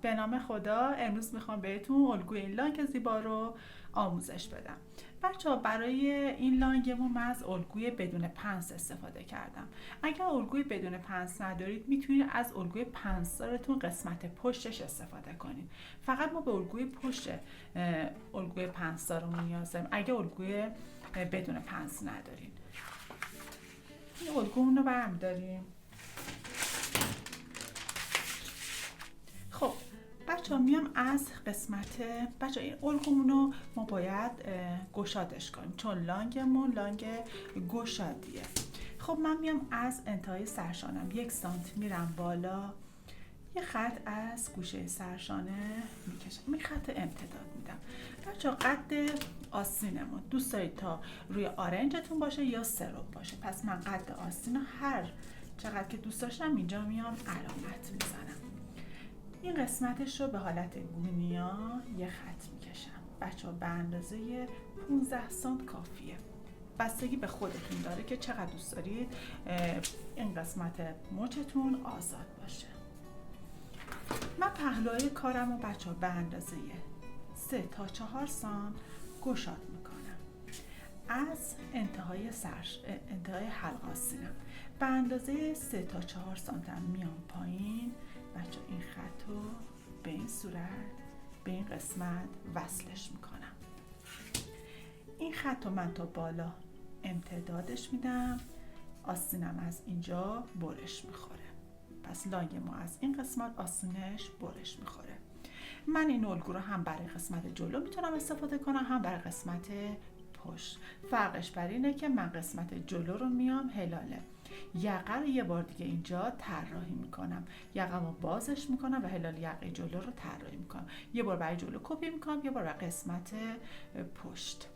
به نام خدا امروز میخوام بهتون الگوی این لانگ زیبا رو آموزش بدم. بچه‌ها برای این لانگمون من از الگوی بدون پنس استفاده کردم. اگر الگوی بدون پنس ندارید میتونید از الگوی پنسدارتون قسمت پشتش استفاده کنید. فقط ما به الگوی پشت الگوی پنسدارمون نیاز داریم اگر الگوی بدون پنس ندارین. این الگومون رو برمی‌داریم. خب بچه ها میام از قسمت این الگومون رو ما باید گشادش کنیم چون لانگمون لانگ گشادیه. خب من میام از انتهای سرشانم 1 سانتی میرم بالا، یه خط از گوشه سرشانه میکشم، این خط امتداد میدم. بچه ها قد آستینمون دوست دارید تا روی آرنجتون باشه یا سرب باشه، پس من قد آستین هر چقدر که دوست داشتم اینجا میام علامت میزنم. این قسمتش رو به حالت گونیا یه خط میکشم. بچه ها به اندازه 15 سانت کافیه، بستگی به خودتون داره که چقدر دوست دارید این قسمت مچتون آزاد باشه. من پهلوهای کارم رو بچه ها به اندازه 3 تا 4 سانت گشاد میکنم. از انتهای حلق آستینم به اندازه 3 تا 4 سانت میام پایین. بچه این خط رو به این صورت به این قسمت وصلش میکنم. این خط رو من تا بالا امتدادش میدم، آستینم از اینجا برش میخوره، پس لانگ ما از این قسمت آستینش برش میخوره. من این الگو رو هم برای قسمت جلو میتونم استفاده کنم هم برای قسمت پشت. فرقش بر اینه که من قسمت جلو رو میام هلاله یقه رو یه بار دیگه اینجا طراحی میکنم، یقه رو بازش میکنم و هلال یقه جلو رو طراحی میکنم. یه بار برای جلو کپی میکنم، یه بار برای قسمت پشت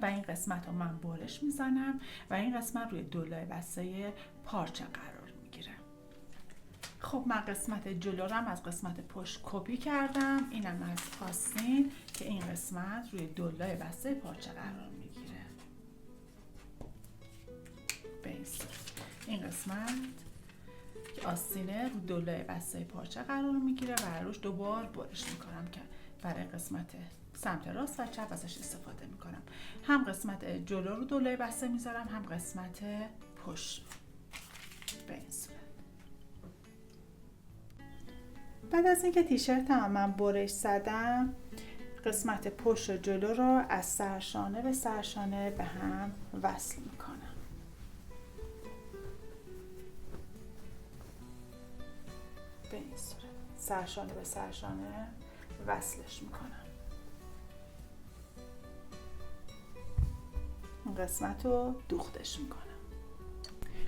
و این قسمت رو من برش میزنم و این قسمت روی دولای بسته پارچه قرار میگیره. خب من قسمت جلو رو هم از قسمت پشت کپی کردم، اینم از آستین که این قسمت روی دولای بسته پارچه قرار میگیره. این قسمت که آستینه رو دولای بسته پارچه قرار میگیره و روش دوبار برش میکنم که برای قسمت سمت راست و چپ ازش استفاده میکنم. هم قسمت جلو رو دولای بسته میذارم هم قسمت پشت به این صورت. بعد از اینکه تیشرت هم من برش زدم، قسمت پشت و جلو رو از سرشانه به سرشانه به هم وصل میکنم. به این صورت سرشانه به سرشانه وصلش میکنم. این قسمت رو دوختش میکنم.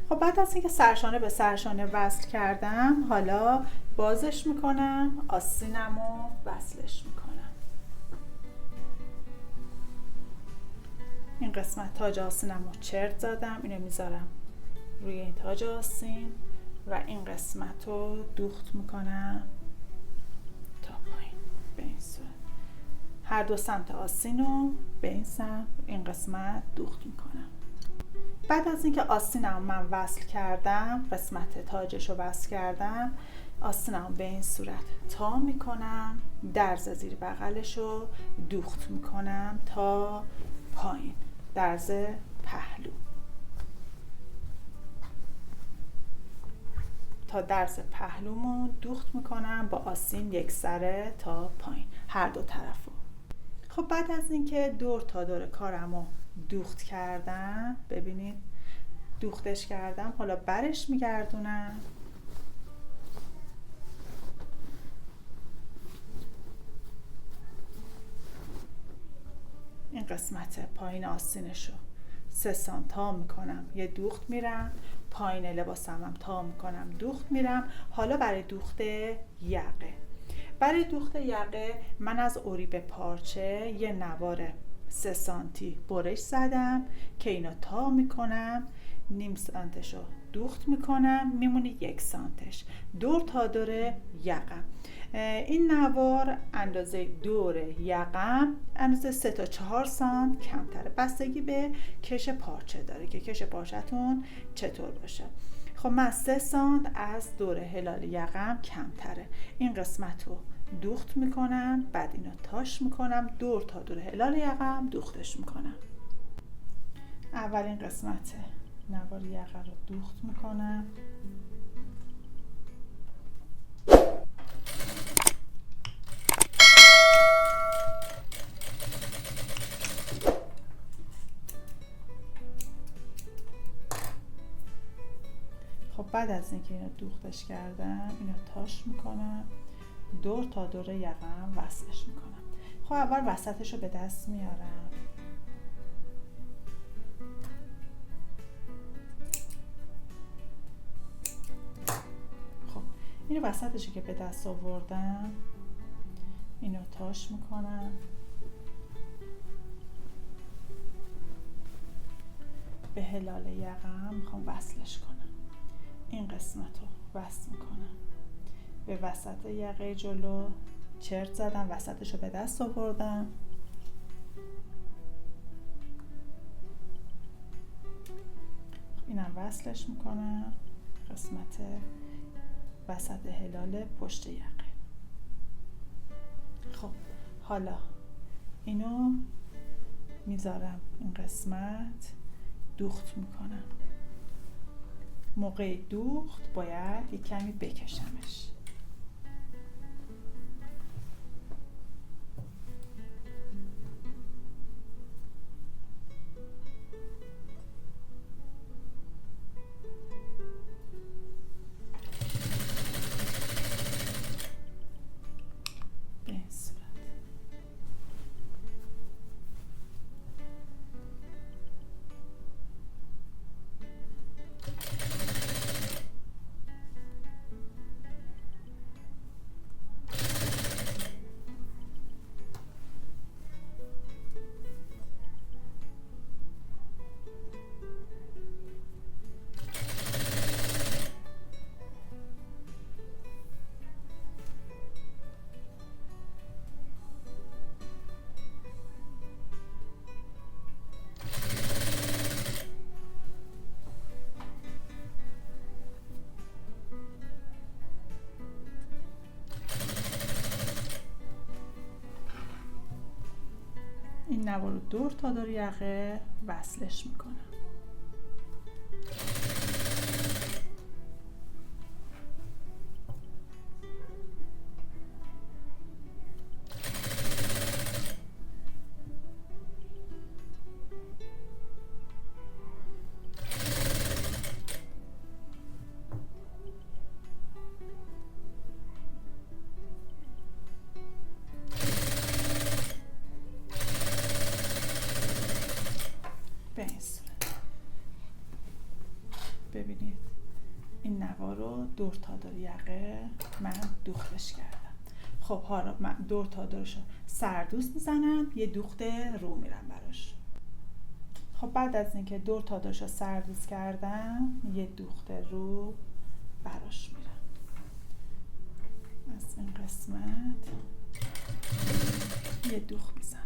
خب بعد از اینکه سرشانه به سرشانه وصل کردم، حالا بازش میکنم، آستینم رو وصلش میکنم. این قسمت تاج آستینم رو چرت زدم، اینو میذارم روی این تاج آستین و این قسمت رو دوخت میکنم تا پایین به این صورت. هر دو سمت آستین رو به این سمت این قسمت دوخت میکنم. بعد از اینکه آستینم من وصل کردم، قسمت تاجش رو وصل کردم، آستینم به این صورت تا میکنم، درز زیر بغلش رو دوخت میکنم تا پایین، درز پهلو تا درز پهلومون دوخت میکنم با آستین یک سره تا پایین هر دو طرفو. خب بعد از اینکه دور تا دور کارمو دوخت کردم، ببینید دوختش کردم، حالا برش میگردونم. این قسمت پایین آستینشو 3 سانت تا میکنم، یه دوخت میرم، پایین لباسم هم تا میکنم، دوخت میرم. حالا برای دوخت یقه، برای دوخت یقه من از اوریب پارچه یه نوار 3 سانتی برش زدم که اینو تا میکنم، نیم سانتشو دوخت میکنم، میمونه 1 سانتش دور تا دور یقم. این نوار اندازه دور یقم اندازه 3 تا 4 سانت کمتره، بستگی به کش پارچه داره که کش پارچه‌تون چطور باشه. خب من 3 سانت از دور هلال یقم کمتره. این قسمت رو دوخت میکنم، بعد اینو تاش میکنم، دور تا دور هلال یقم دوختش میکنم. اولین قسمت نوار یقه رو دوخت میکنم. خب بعد از اینکه اینو دوختش کردم، اینو تاش میکنم، دور تا دور یقم وصلش میکنم. خب اول وسطش رو به دست میارم، خب اینو وسطش که به دست آوردم اینو تاش میکنم، به هلال یقم میخوام وصلش کنم. این قسمت رو وصل میکنم به وسط یقه جلو، چرت زدم، وسطش رو به دست آوردم، اینم وصلش میکنم قسمت وسط هلال پشت یقه. خب حالا اینو میذارم این قسمت، دوخت میکنم. موقع دوخت باید یک کمی بکشمش. این نوار رو دور تا دور یقه وصلش میکنم. ببینید این نوار رو دور تا دور یقه من دوختش کردم. خب حالا من دور تا دورش رو سردوست میزنم، یه دوخت رو میرم براش. خب بعد از اینکه دور تا دورش رو سردوست کردم، یه دوخت رو براش میرم. از این قسمت یه دوخت میزنم.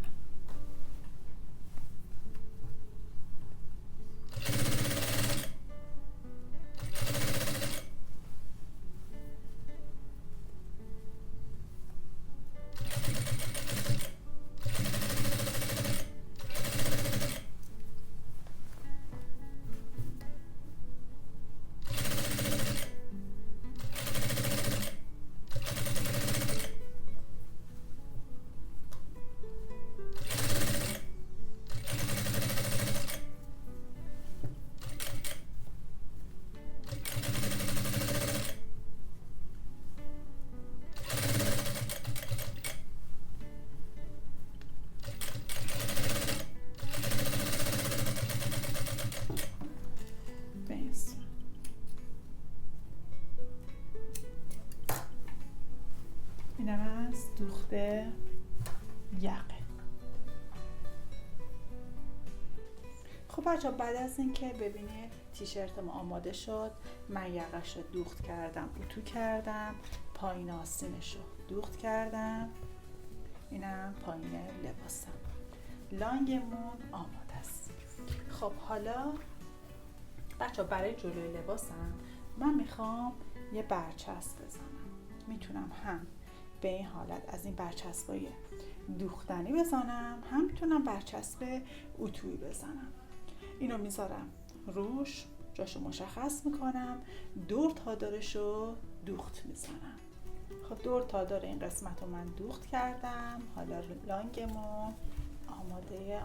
اینم از دوخت یقه. خب بچه بعد از اینکه ببینید تیشرت ما آماده شد، من یقش رو دوخت کردم، اتو کردم، پایین آستینش رو دوخت کردم. اینم پایین لباسم. لانگمون آماده است. خب حالا بچه برای جلوی لباسم من میخوام یه برچسب بزنم. میتونم هم به این حالت از این برچسبای دوختنی بزنم، هم میتونم برچسب اتویی بزنم. اینو میذارم روش، جاشو مشخص میکنم، دور تادارشو دوخت میزنم. خب دور تادار این قسمت رو من دوخت کردم. حالا لانگمو آماده